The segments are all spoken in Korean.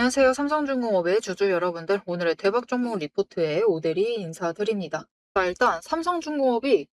안녕하세요. 삼성중공업의 주주 여러분들. 오늘의 대박 종목 리포트에 오대리 인사드립니다. 자, 일단 삼성중공업이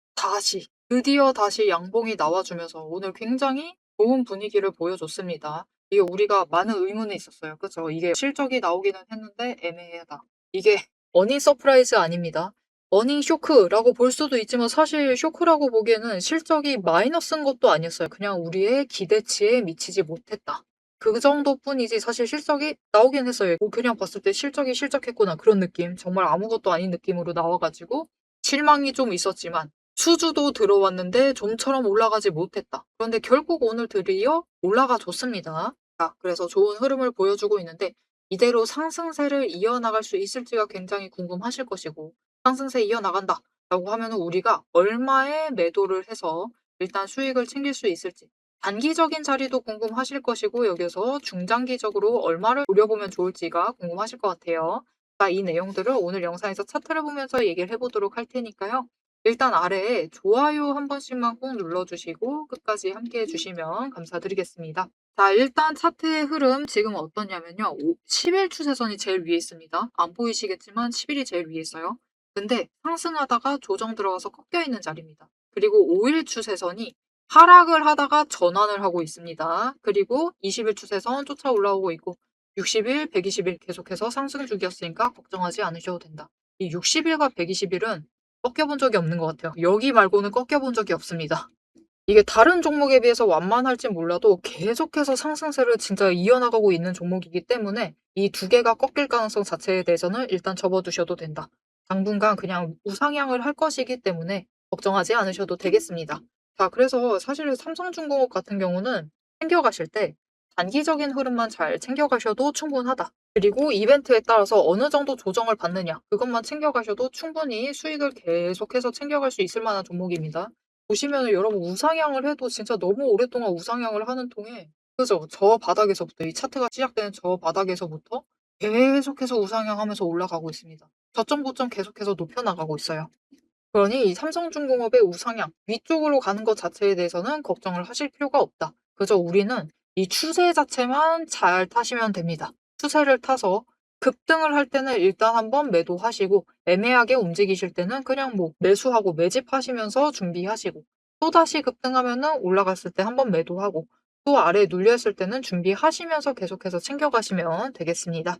드디어 다시 양봉이 나와주면서 오늘 굉장히 좋은 분위기를 보여줬습니다. 이게 우리가 많은 의문이 있었어요. 그죠? 이게 실적이 나오기는 했는데 애매하다. 이게 어닝 서프라이즈 아닙니다. 어닝 쇼크라고 볼 수도 있지만 사실 쇼크라고 보기에는 실적이 마이너스인 것도 아니었어요. 그냥 우리의 기대치에 미치지 못했다. 그 정도뿐이지 사실 실적이 나오긴 했어요. 뭐 그냥 봤을 때 '실적이 실적했구나.' 그런 느낌. 정말 아무것도 아닌 느낌으로 나와 가지고 실망이 좀 있었지만 수주도 들어왔는데 좀처럼 올라가지 못했다. 그런데 결국 오늘 드디어 올라가 줬습니다. 자, 그래서 좋은 흐름을 보여주고 있는데 이대로 상승세를 이어나갈 수 있을지가 굉장히 궁금하실 것이고 '상승세 이어나간다.'라고 하면은 우리가 얼마에 매도를 해서 일단 수익을 챙길 수 있을지 단기적인 자리도 궁금하실 것이고 여기서 중장기적으로 얼마를 노려보면 좋을지가 궁금하실 것 같아요. 자, 이 내용들을 오늘 영상에서 차트를 보면서 얘기를 해보도록 할 테니까요. 일단 아래에 좋아요 한 번씩만 꼭 눌러주시고 끝까지 함께 해주시면 감사드리겠습니다. 자, 일단 차트의 흐름 지금 어떠냐면요. 10일 추세선이 제일 위에 있습니다. 안 보이시겠지만 10일이 제일 위에 있어요. 근데 상승하다가 조정 들어가서 꺾여 있는 자리입니다. 그리고 5일 추세선이 하락을 하다가 전환을 하고 있습니다. 그리고 20일 추세선 쫓아 올라오고 있고 60일, 120일 계속해서 상승 중이었으니까 걱정하지 않으셔도 된다. 이 60일과 120일은 꺾여본 적이 없는 것 같아요. 여기 말고는 꺾여본 적이 없습니다. 이게 다른 종목에 비해서 완만할진 몰라도 계속해서 상승세를 진짜 이어나가고 있는 종목이기 때문에 이 두 개가 꺾일 가능성 자체에 대해서는 일단 접어두셔도 된다. 당분간 그냥 우상향을 할 것이기 때문에 걱정하지 않으셔도 되겠습니다. 자, 그래서 사실 삼성중공업 같은 경우는 챙겨가실 때 단기적인 흐름만 잘 챙겨가셔도 충분하다. 그리고 이벤트에 따라서 어느 정도 조정을 받느냐 그것만 챙겨가셔도 충분히 수익을 계속해서 챙겨갈 수 있을 만한 종목입니다. 보시면은 여러분 우상향을 해도 진짜 너무 오랫동안 우상향을 하는 통에 그죠? 저 바닥에서부터 이 차트가 시작되는 저 바닥에서부터 계속해서 우상향하면서 올라가고 있습니다. 저점 고점 계속해서 높여 나가고 있어요. 그러니 이 삼성중공업의 우상향 위쪽으로 가는 것 자체에 대해서는 걱정을 하실 필요가 없다. 그저 우리는 이 추세 자체만 잘 타시면 됩니다. 추세를 타서 급등을 할 때는 일단 한번 매도하시고 애매하게 움직이실 때는 그냥 뭐 매수하고 매집하시면서 준비하시고 또다시 급등하면은 올라갔을 때 한번 매도하고 또 아래에 눌렸을 때는 준비하시면서 계속해서 챙겨가시면 되겠습니다.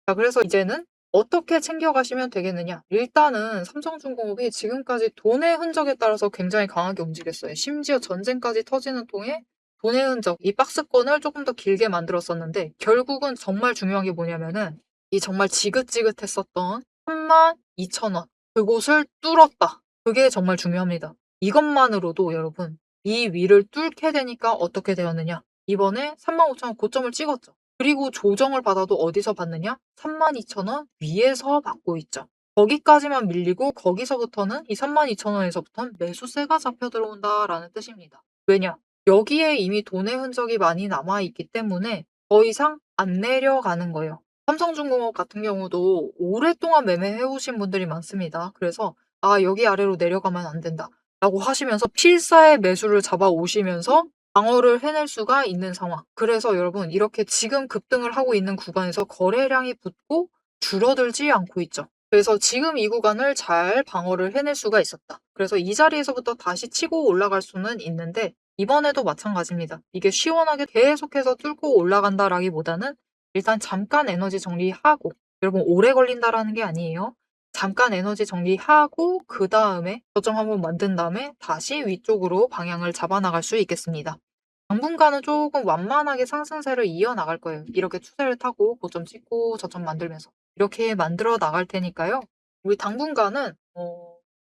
자, 그래서 이제는 어떻게 챙겨가시면 되겠느냐. 일단은 삼성중공업이 지금까지 돈의 흔적에 따라서 굉장히 강하게 움직였어요. 심지어 전쟁까지 터지는 통에 돈의 흔적, 이 박스권을 조금 더 길게 만들었었는데 결국은 정말 중요한 게 뭐냐면은 이 정말 지긋지긋했었던 32,000원 그곳을 뚫었다. 그게 정말 중요합니다. 이것만으로도 여러분 이 위를 뚫게 되니까 어떻게 되었느냐. 이번에 35,000원 고점을 찍었죠. 그리고 조정을 받아도 어디서 받느냐? 32,000원 위에서 받고 있죠. 거기까지만 밀리고 거기서부터는 이 32,000원에서부터는 매수세가 잡혀 들어온다라는 뜻입니다. 왜냐? 여기에 이미 돈의 흔적이 많이 남아있기 때문에 더 이상 안 내려가는 거예요. 삼성중공업 같은 경우도 오랫동안 매매해 오신 분들이 많습니다. 그래서 아, 여기 아래로 내려가면 안 된다. 라고 하시면서 필사의 매수를 잡아 오시면서 방어를 해낼 수가 있는 상황. 그래서 여러분 이렇게 지금 급등을 하고 있는 구간에서 거래량이 붙고 줄어들지 않고 있죠. 그래서 지금 이 구간을 잘 방어를 해낼 수가 있었다. 그래서 이 자리에서부터 다시 치고 올라갈 수는 있는데 이번에도 마찬가지입니다. 이게 시원하게 계속해서 뚫고 올라간다라기보다는 일단 잠깐 에너지 정리하고 여러분 오래 걸린다라는 게 아니에요. 잠깐 에너지 정리하고 그 다음에 저점 한번 만든 다음에 다시 위쪽으로 방향을 잡아나갈 수 있겠습니다. 당분간은 조금 완만하게 상승세를 이어나갈 거예요. 이렇게 추세를 타고 고점 찍고 저점 만들면서 이렇게 만들어 나갈 테니까요. 우리 당분간은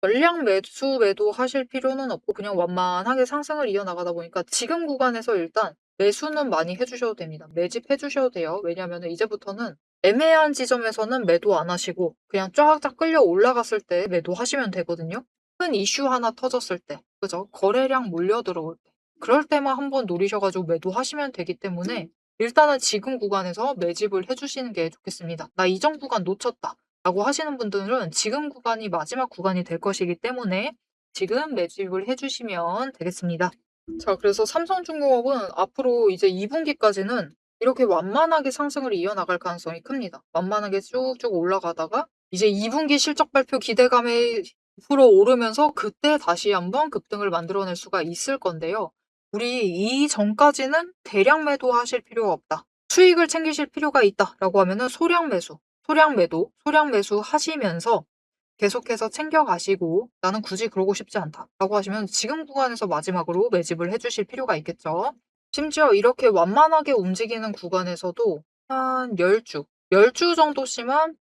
전량 매수 매도하실 필요는 없고 그냥 완만하게 상승을 이어나가다 보니까 지금 구간에서 일단 매수는 많이 해주셔도 됩니다. 매집해 주셔도 돼요. 왜냐하면 이제부터는 애매한 지점에서는 매도 안 하시고 그냥 쫙쫙 끌려 올라갔을 때 매도하시면 되거든요. 큰 이슈 하나 터졌을 때, 그죠? 거래량 몰려 들어올 때. 그럴 때만 한번 노리셔가지고 매도하시면 되기 때문에 일단은 지금 구간에서 매집을 해주시는 게 좋겠습니다. 나 이전 구간 놓쳤다. 라고 하시는 분들은 지금 구간이 마지막 구간이 될 것이기 때문에 지금 매집을 해주시면 되겠습니다. 자, 그래서 삼성중공업은 앞으로 이제 2분기까지는 이렇게 완만하게 상승을 이어나갈 가능성이 큽니다. 완만하게 쭉쭉 올라가다가 이제 2분기 실적 발표 기대감에 불어오르면서 그때 다시 한번 급등을 만들어낼 수가 있을 건데요. 우리 이전까지는 대량 매도하실 필요가 없다. 수익을 챙기실 필요가 있다라고 하면은 소량 매수 하시면서 계속해서 챙겨가시고 '나는 굳이 그러고 싶지 않다.'라고 하시면 지금 구간에서 마지막으로 매집을 해 주실 필요가 있겠죠. 심지어 이렇게 완만하게 움직이는 구간에서도 한 10 주 정도씩만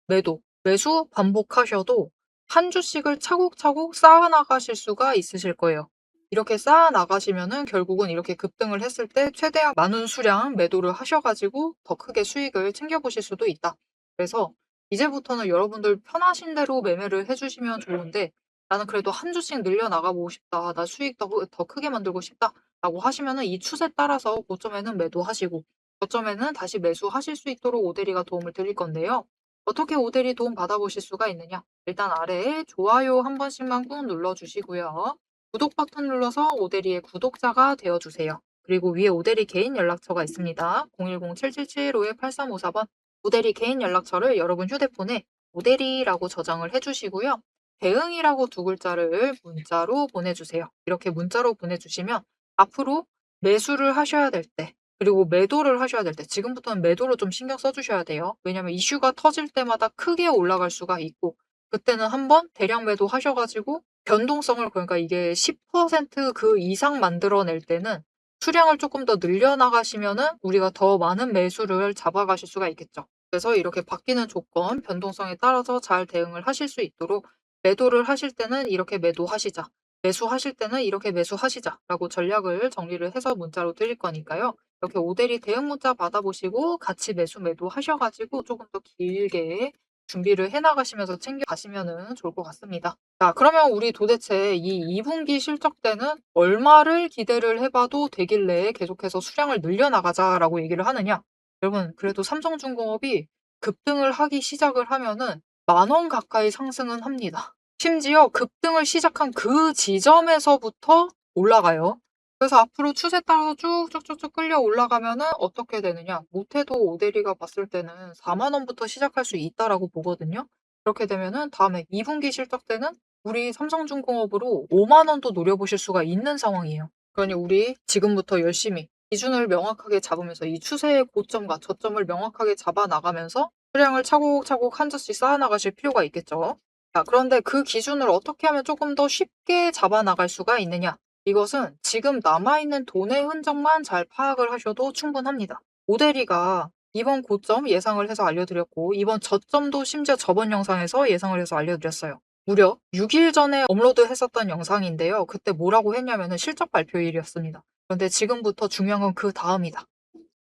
매수 반복하셔도 한 주씩을 차곡차곡 쌓아 나가실 수가 있으실 거예요. 이렇게 쌓아 나가시면은 결국은 이렇게 급등을 했을 때 최대한 많은 수량 매도를 하셔 가지고 더 크게 수익을 챙겨 보실 수도 있다. 그래서 이제부터는 여러분들 편하신 대로 매매를 해 주시면 좋은데 '나는 그래도 한 주씩 늘려 나가 보고 싶다. 나 수익 더 크게 만들고 싶다.'라고 하시면은 이 추세 따라서 고점에는 매도하시고 저점에는 다시 매수하실 수 있도록 오대리가 도움을 드릴 건데요. 어떻게 오대리 도움 받아보실 수가 있느냐? 일단 아래에 좋아요 한 번씩만 꾹 눌러주시고요. 구독 버튼 눌러서 오대리의 구독자가 되어주세요. 그리고 위에 오대리 개인 연락처가 있습니다. 010-7775-8354번 오대리 개인 연락처를 여러분 휴대폰에 오대리라고 저장을 해주시고요. 대응이라고 두 글자를 문자로 보내주세요. 이렇게 문자로 보내주시면 앞으로 매수를 하셔야 될 때, 그리고 매도를 하셔야 될 때, 지금부터는 매도로 좀 신경 써주셔야 돼요. 왜냐면 이슈가 터질 때마다 크게 올라갈 수가 있고, 그때는 한번 대량 매도 하셔가지고 변동성을, 그러니까 이게 10% 이상 만들어낼 때는 수량을 조금 더 늘려나가시면은 우리가 더 많은 매수를 잡아가실 수가 있겠죠. 그래서 이렇게 바뀌는 조건, 변동성에 따라서 잘 대응을 하실 수 있도록 매도를 하실 때는 이렇게 매도하시자. 매수하실 때는 이렇게 매수하시자라고 전략을 정리를 해서 문자로 드릴 거니까요. 이렇게 오대리 대응 문자 받아보시고 같이 매도 하셔가지고 조금 더 길게 준비를 해나가시면서 챙겨가시면 좋을 것 같습니다. 자, 그러면 우리 도대체 이 2분기 실적 때는 얼마를 기대를 해봐도 되길래 계속해서 수량을 늘려나가자라고 얘기를 하느냐? 여러분, 그래도 삼성중공업이 급등을 하기 시작을 하면은 10,000원 가까이 상승은 합니다. 심지어 급등을 시작한 그 지점에서부터 올라가요. 그래서 앞으로 추세 따라서 쭉쭉쭉쭉 끌려 올라가면은 어떻게 되느냐? 못해도 오대리가 봤을 때는 40,000원부터 시작할 수 있다라고 보거든요. 그렇게 되면은 다음에 2분기 실적 때는 우리 삼성중공업으로 50,000원도 노려보실 수가 있는 상황이에요. 그러니 우리 지금부터 열심히 기준을 명확하게 잡으면서 이 추세의 고점과 저점을 명확하게 잡아 나가면서 수량을 차곡차곡 한 주씩 쌓아 나가실 필요가 있겠죠. 자, 그런데 그 기준을 어떻게 하면 조금 더 쉽게 잡아 나갈 수가 있느냐? 이것은 지금 남아있는 돈의 흔적만 잘 파악을 하셔도 충분합니다. 오대리가 이번 고점 예상을 해서 알려드렸고, 이번 저점도 심지어 저번 영상에서 예상을 해서 알려드렸어요. 무려 6일 전에 업로드 했었던 영상인데요. 그때 뭐라고 했냐면은 실적 발표일이었습니다. 그런데 지금부터 중요한 건 그 다음이다.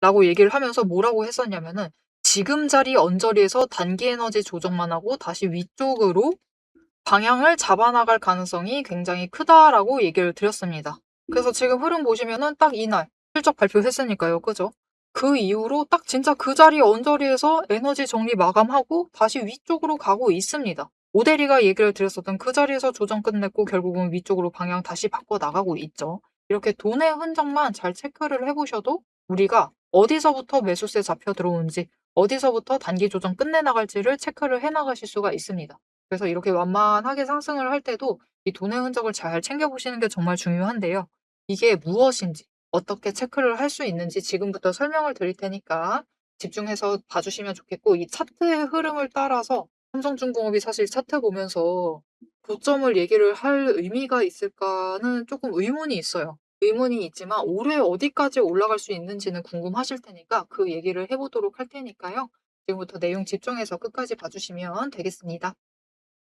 라고 얘기를 하면서 뭐라고 했었냐면은 지금 자리 언저리에서 단기 에너지 조정만 하고 다시 위쪽으로 방향을 잡아나갈 가능성이 굉장히 크다라고 얘기를 드렸습니다. 그래서 지금 흐름 보시면은 딱 이날 실적 발표했으니까요. 그죠? 그 이후로 딱 진짜 그 자리 언저리에서 에너지 정리 마감하고 다시 위쪽으로 가고 있습니다. 오대리가 얘기를 드렸었던 그 자리에서 조정 끝냈고 결국은 위쪽으로 방향 다시 바꿔 나가고 있죠. 이렇게 돈의 흔적만 잘 체크를 해보셔도 우리가 어디서부터 매수세 잡혀 들어오는지, 어디서부터 단기 조정 끝내 나갈지를 체크를 해 나가실 수가 있습니다. 그래서 이렇게 완만하게 상승을 할 때도 이 돈의 흔적을 잘 챙겨보시는 게 정말 중요한데요. 이게 무엇인지, 어떻게 체크를 할 수 있는지 지금부터 설명을 드릴 테니까 집중해서 봐주시면 좋겠고, 이 차트의 흐름을 따라서 삼성중공업이 사실 차트 보면서 고점을 얘기를 할 의미가 있을까는 조금 의문이 있어요. 의문이 있지만 올해 어디까지 올라갈 수 있는지는 궁금하실 테니까 그 얘기를 해보도록 할 테니까요. 지금부터 내용 집중해서 끝까지 봐주시면 되겠습니다.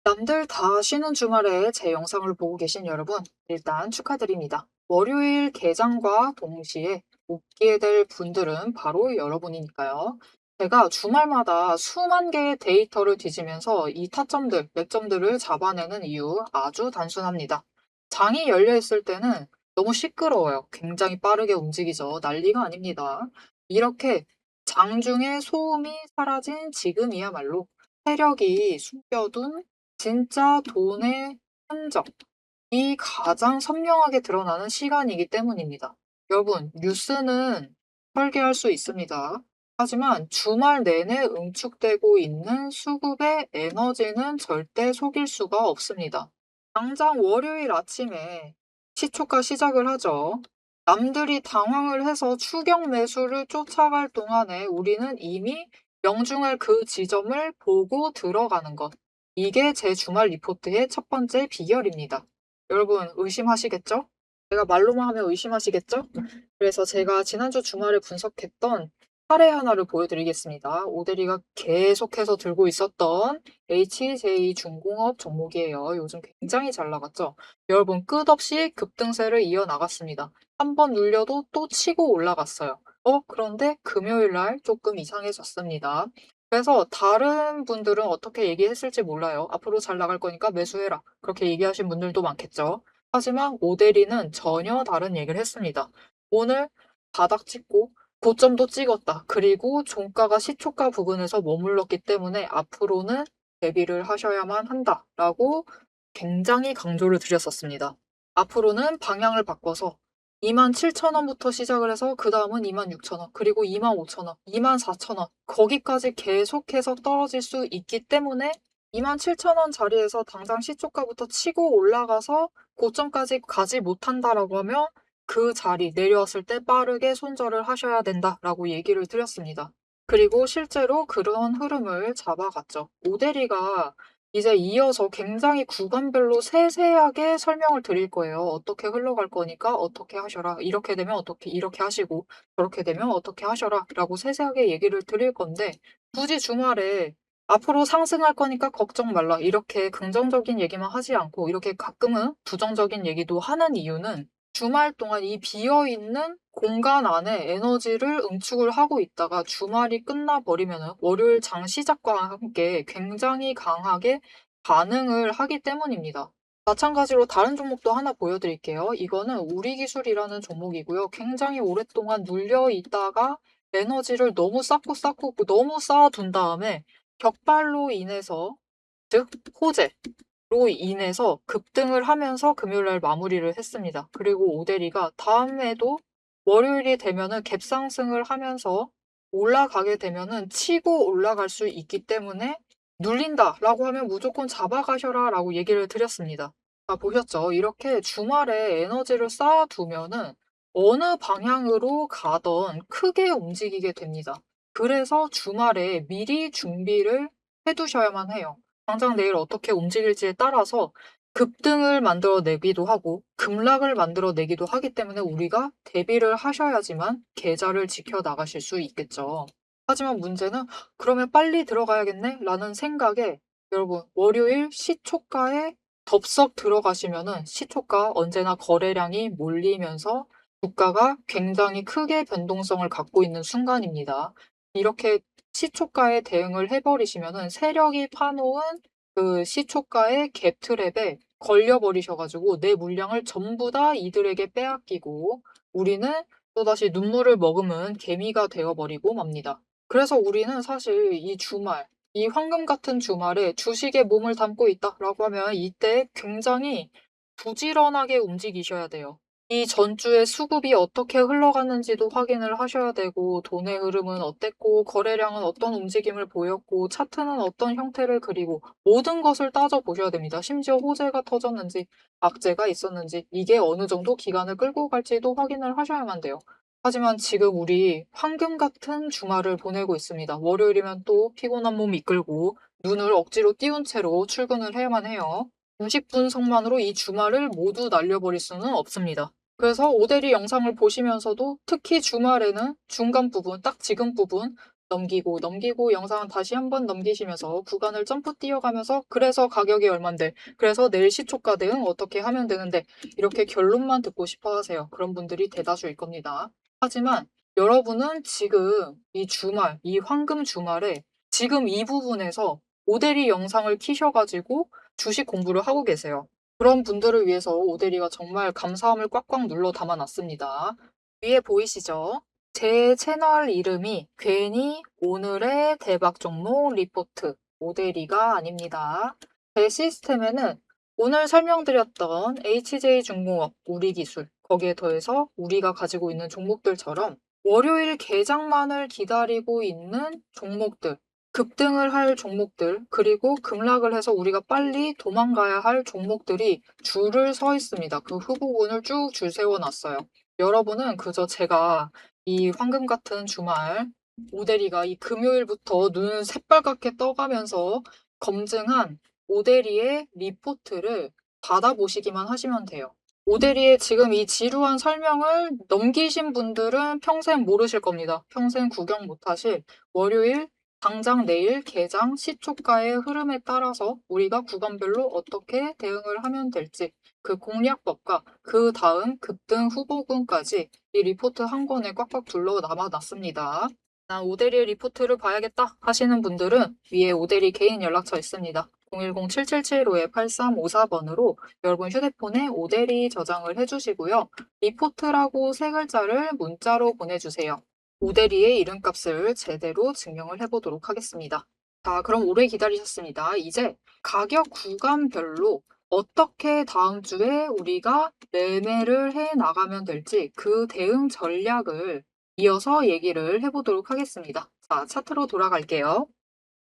남들 다 쉬는 주말에 제 영상을 보고 계신 여러분, 일단 축하드립니다. 월요일 개장과 동시에 웃게 될 분들은 바로 여러분이니까요. 제가 주말마다 수만 개의 데이터를 뒤지면서 이 타점들, 맥점들을 잡아내는 이유 아주 단순합니다. 장이 열려 있을 때는 너무 시끄러워요. 굉장히 빠르게 움직이죠. 난리가 아닙니다. 이렇게 장중에 소음이 사라진 지금이야말로 세력이 숨겨둔 진짜 돈의 흔적이 가장 선명하게 드러나는 시간이기 때문입니다. 여러분, 뉴스는 설계할 수 있습니다. 하지만 주말 내내 응축되고 있는 수급의 에너지는 절대 속일 수가 없습니다. 당장 월요일 아침에 시초가 시작을 하죠. 남들이 당황을 해서 추격 매수를 쫓아갈 동안에 우리는 이미 명중할 그 지점을 보고 들어가는 것. 이게 제 주말 리포트의 첫 번째 비결입니다. 여러분 의심하시겠죠? 제가 말로만 하면 의심하시겠죠? 그래서 제가 지난주 주말에 분석했던 사례 하나를 보여드리겠습니다. 오대리가 계속해서 들고 있었던 HJ중공업 종목이에요. 요즘 굉장히 잘 나갔죠? 여러분 끝없이 급등세를 이어나갔습니다. 한 번 눌려도 또 치고 올라갔어요. 그런데 금요일 날 조금 이상해졌습니다. 그래서 다른 분들은 어떻게 얘기했을지 몰라요. 앞으로 잘 나갈 거니까 매수해라. 그렇게 얘기하신 분들도 많겠죠. 하지만 오대리는 전혀 다른 얘기를 했습니다. 오늘 바닥 찍고 고점도 찍었다. 그리고 종가가 시초가 부근에서 머물렀기 때문에 앞으로는 대비를 하셔야만 한다라고 굉장히 강조를 드렸었습니다. 앞으로는 방향을 바꿔서 27,000원부터 시작을 해서 그 다음은 26,000원, 그리고 25,000원, 24,000원 거기까지 계속해서 떨어질 수 있기 때문에 27,000원 자리에서 당장 시초가부터 치고 올라가서 고점까지 가지 못한다라고 하면 그 자리 내려왔을 때 빠르게 손절을 하셔야 된다라고 얘기를 드렸습니다. 그리고 실제로 그런 흐름을 잡아갔죠. 오대리가 이제 이어서 굉장히 구간별로 세세하게 설명을 드릴 거예요. 어떻게 흘러갈 거니까 어떻게 하셔라. 이렇게 되면 어떻게 이렇게 하시고 저렇게 되면 어떻게 하셔라 라고 세세하게 얘기를 드릴 건데 굳이 주말에 앞으로 상승할 거니까 걱정 말라. 이렇게 긍정적인 얘기만 하지 않고 이렇게 가끔은 부정적인 얘기도 하는 이유는 주말 동안 이 비어있는 공간 안에 에너지를 응축을 하고 있다가 주말이 끝나버리면 월요일 장 시작과 함께 굉장히 강하게 반응을 하기 때문입니다. 마찬가지로 다른 종목도 하나 보여드릴게요. 이거는 우리기술이라는 종목이고요. 굉장히 오랫동안 눌려 있다가 에너지를 너무 쌓고 너무 쌓아둔 다음에 격발로 인해서 즉 호재로 인해서 급등을 하면서 금요일날 마무리를 했습니다. 그리고 오대리가 다음에도 월요일이 되면은 갭상승을 하면서 올라가게 되면은 치고 올라갈 수 있기 때문에 눌린다라고 하면 무조건 잡아가셔라라고 얘기를 드렸습니다. 보셨죠? 이렇게 주말에 에너지를 쌓아두면은 어느 방향으로 가던 크게 움직이게 됩니다. 그래서 주말에 미리 준비를 해두셔야만 해요. 당장 내일 어떻게 움직일지에 따라서 급등을 만들어내기도 하고 급락을 만들어내기도 하기 때문에 우리가 대비를 하셔야지만 계좌를 지켜나가실 수 있겠죠. 하지만 문제는 그러면 빨리 들어가야겠네? 라는 생각에 여러분 월요일 시초가에 덥석 들어가시면은 시초가 언제나 거래량이 몰리면서 주가가 굉장히 크게 변동성을 갖고 있는 순간입니다. 이렇게 시초가에 대응을 해버리시면은 세력이 파놓은 그 시초가의 갭 트랩에 걸려버리셔가지고 내 물량을 전부 다 이들에게 빼앗기고 우리는 또다시 눈물을 머금은 개미가 되어버리고 맙니다. 그래서 우리는 사실 이 주말, 이 황금 같은 주말에 주식에 몸을 담고 있다라고 하면 이때 굉장히 부지런하게 움직이셔야 돼요. 이 전주의 수급이 어떻게 흘러갔는지도 확인을 하셔야 되고 돈의 흐름은 어땠고 거래량은 어떤 움직임을 보였고 차트는 어떤 형태를 그리고 모든 것을 따져보셔야 됩니다. 심지어 호재가 터졌는지 악재가 있었는지 이게 어느 정도 기간을 끌고 갈지도 확인을 하셔야만 돼요. 하지만 지금 우리 황금 같은 주말을 보내고 있습니다. 월요일이면 또 피곤한 몸 이끌고 눈을 억지로 띄운 채로 출근을 해야만 해요. 90분석만으로 이 주말을 모두 날려버릴 수는 없습니다. 그래서 오대리 영상을 보시면서도 특히 주말에는 중간 부분, 딱 지금 부분 넘기고 영상은 다시 한번 넘기시면서 구간을 점프 뛰어가면서 그래서 가격이 얼만데 그래서 내일 시초가 대응 어떻게 하면 되는데 이렇게 결론만 듣고 싶어 하세요. 그런 분들이 대다수일 겁니다. 하지만 여러분은 지금 이 주말, 이 황금 주말에 지금 이 부분에서 오대리 영상을 키셔가지고 주식 공부를 하고 계세요. 그런 분들을 위해서 오대리가 정말 감사함을 꽉꽉 눌러 담아놨습니다. 위에 보이시죠? 제 채널 이름이 괜히 오늘의 대박 종목 리포트 오대리가 아닙니다. 제 시스템에는 오늘 설명드렸던 HJ중공업, 우리기술, 거기에 더해서 우리가 가지고 있는 종목들처럼 월요일 개장만을 기다리고 있는 종목들, 급등을 할 종목들, 그리고 급락을 해서 우리가 빨리 도망가야 할 종목들이 줄을 서 있습니다. 그 후보군을 쭉 줄 세워놨어요. 여러분은 그저 제가 이 황금 같은 주말 오대리가 이 금요일부터 눈 새빨갛게 떠가면서 검증한 오대리의 리포트를 받아보시기만 하시면 돼요. 오대리의 지금 이 지루한 설명을 넘기신 분들은 평생 모르실 겁니다. 평생 구경 못하실 월요일, 당장 내일 개장 시초가의 흐름에 따라서 우리가 구간별로 어떻게 대응을 하면 될지 그 공략법과 그 다음 급등 후보군까지 이 리포트 한 권에 꽉꽉 둘러 남아놨습니다. 난 오대리의 리포트를 봐야겠다 하시는 분들은 위에 오대리 개인 연락처 있습니다. 010-7775-8354번으로 여러분 휴대폰에 오대리 저장을 해주시고요. 리포트라고 세 글자를 문자로 보내주세요. 오대리의 이름값을 제대로 증명을 해보도록 하겠습니다. 자, 그럼 오래 기다리셨습니다. 이제 가격 구간별로 어떻게 다음 주에 우리가 매매를 해 나가면 될지 그 대응 전략을 이어서 얘기를 해보도록 하겠습니다. 자, 차트로 돌아갈게요.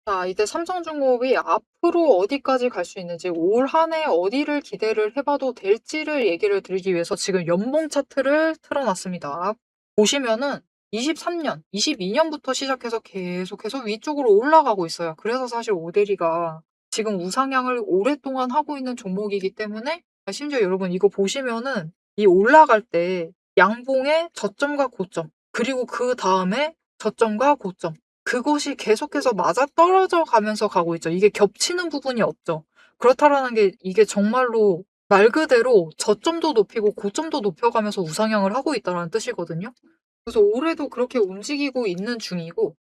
자, 이제 삼성중공업이 앞으로 어디까지 갈 수 있는지, 올 한 해 어디를 기대를 해봐도 될지를 얘기를 드리기 위해서 지금 연봉 차트를 틀어놨습니다. 보시면은 23년, 22년부터 시작해서 계속해서 위쪽으로 올라가고 있어요. 그래서 사실 오데리가 지금 우상향을 오랫동안 하고 있는 종목이기 때문에 심지어 여러분 이거 보시면은 이 올라갈 때 양봉의 저점과 고점, 그리고 그 다음에 저점과 고점, 그곳이 계속해서 맞아떨어져 가면서 가고 있죠. 이게 겹치는 부분이 없죠. 그렇다라는 게 이게 정말로 말 그대로 저점도 높이고 고점도 높여가면서 우상향을 하고 있다는 뜻이거든요. 그래서 올해도 그렇게 움직이고 있는 중이고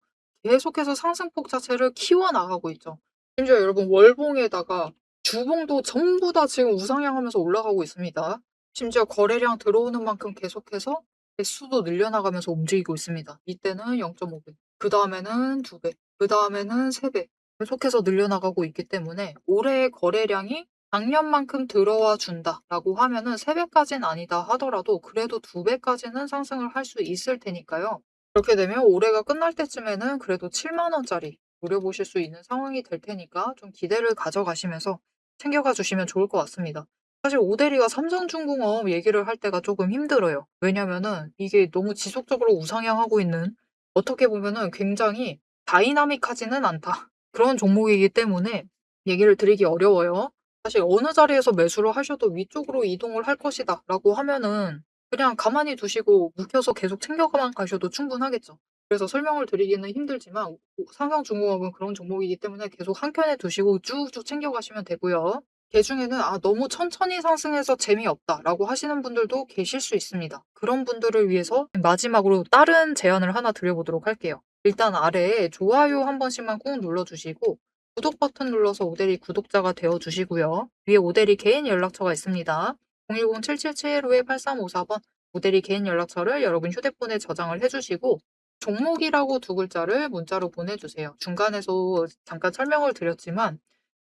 계속해서 상승폭 자체를 키워나가고 있죠. 심지어 여러분 월봉에다가 주봉도 전부 다 지금 우상향하면서 올라가고 있습니다. 심지어 거래량 들어오는 만큼 계속해서 개수도 늘려나가면서 움직이고 있습니다. 이때는 0.5배, 그 다음에는 2배, 그 다음에는 3배 계속해서 늘려나가고 있기 때문에 올해의 거래량이 작년만큼 들어와 준다라고 하면은 3배까지는 아니다 하더라도 그래도 2배까지는 상승을 할 수 있을 테니까요. 그렇게 되면 올해가 끝날 때쯤에는 그래도 7만 원짜리 노려보실 수 있는 상황이 될 테니까 좀 기대를 가져가시면서 챙겨가 주시면 좋을 것 같습니다. 사실 오대리가 삼성중공업 얘기를 할 때가 조금 힘들어요. 왜냐면은 이게 너무 지속적으로 우상향하고 있는, 어떻게 보면은 굉장히 다이나믹하지는 않다, 그런 종목이기 때문에 얘기를 드리기 어려워요. 사실 어느 자리에서 매수를 하셔도 위쪽으로 이동을 할 것이다 라고 하면은 그냥 가만히 두시고 묵혀서 계속 챙겨만 가셔도 충분하겠죠. 그래서 설명을 드리기는 힘들지만 삼성중공업은 그런 종목이기 때문에 계속 한 켠에 두시고 쭉쭉 챙겨가시면 되고요. 개중에는 너무 천천히 상승해서 재미없다라고 하시는 분들도 계실 수 있습니다. 그런 분들을 위해서 마지막으로 다른 제안을 하나 드려보도록 할게요. 일단 아래에 좋아요 한 번씩만 꾹 눌러주시고 구독 버튼 눌러서 오대리 구독자가 되어주시고요. 위에 오대리 개인 연락처가 있습니다. 010-7775-8354번 오대리 개인 연락처를 여러분 휴대폰에 저장을 해주시고 종목이라고 두 글자를 문자로 보내주세요. 중간에서 잠깐 설명을 드렸지만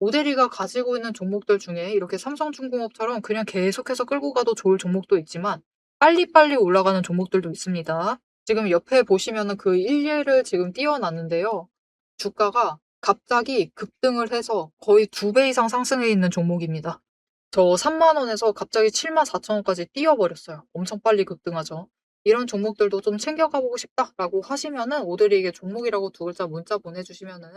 오대리가 가지고 있는 종목들 중에 이렇게 삼성중공업처럼 그냥 계속해서 끌고 가도 좋을 종목도 있지만 빨리빨리 올라가는 종목들도 있습니다. 지금 옆에 보시면은 그 일례를 지금 띄워놨는데요. 주가가 갑자기 급등을 해서 거의 2배 이상 상승해 있는 종목입니다. 저 3만 원에서 갑자기 7만 4천 원까지 뛰어버렸어요. 엄청 빨리 급등하죠. 이런 종목들도 좀 챙겨가 보고 싶다라고 하시면은 오드리에게 종목이라고 두 글자 문자 보내주시면은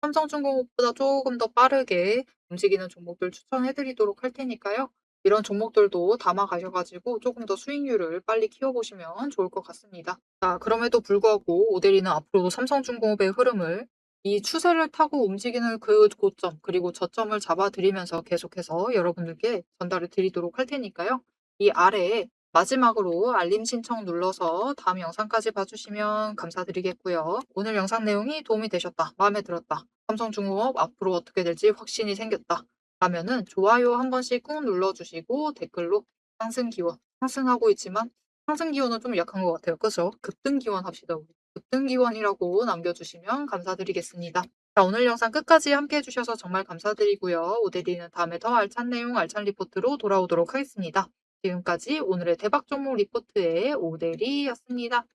삼성중공업보다 조금 더 빠르게 움직이는 종목들 추천해 드리도록 할 테니까요. 이런 종목들도 담아 가셔가지고 조금 더 수익률을 빨리 키워보시면 좋을 것 같습니다. 자, 그럼에도 불구하고 오데리는 앞으로도 삼성중공업의 흐름을, 이 추세를 타고 움직이는 그 고점 그리고 저점을 잡아드리면서 계속해서 여러분들께 전달을 드리도록 할 테니까요. 이 아래에 마지막으로 알림 신청 눌러서 다음 영상까지 봐주시면 감사드리겠고요. 오늘 영상 내용이 도움이 되셨다, 마음에 들었다, 삼성중공업 앞으로 어떻게 될지 확신이 생겼다 라면은 좋아요 한 번씩 꾹 눌러주시고 댓글로 상승 기원, 상승하고 있지만 상승 기원은 좀 약한 것 같아요. 그죠? 급등 기원 합시다. 우리. 급등 기원이라고 남겨주시면 감사드리겠습니다. 자, 오늘 영상 끝까지 함께 해주셔서 정말 감사드리고요. 오대리는 다음에 더 알찬 내용, 알찬 리포트로 돌아오도록 하겠습니다. 지금까지 오늘의 대박 종목 리포트의 오대리였습니다.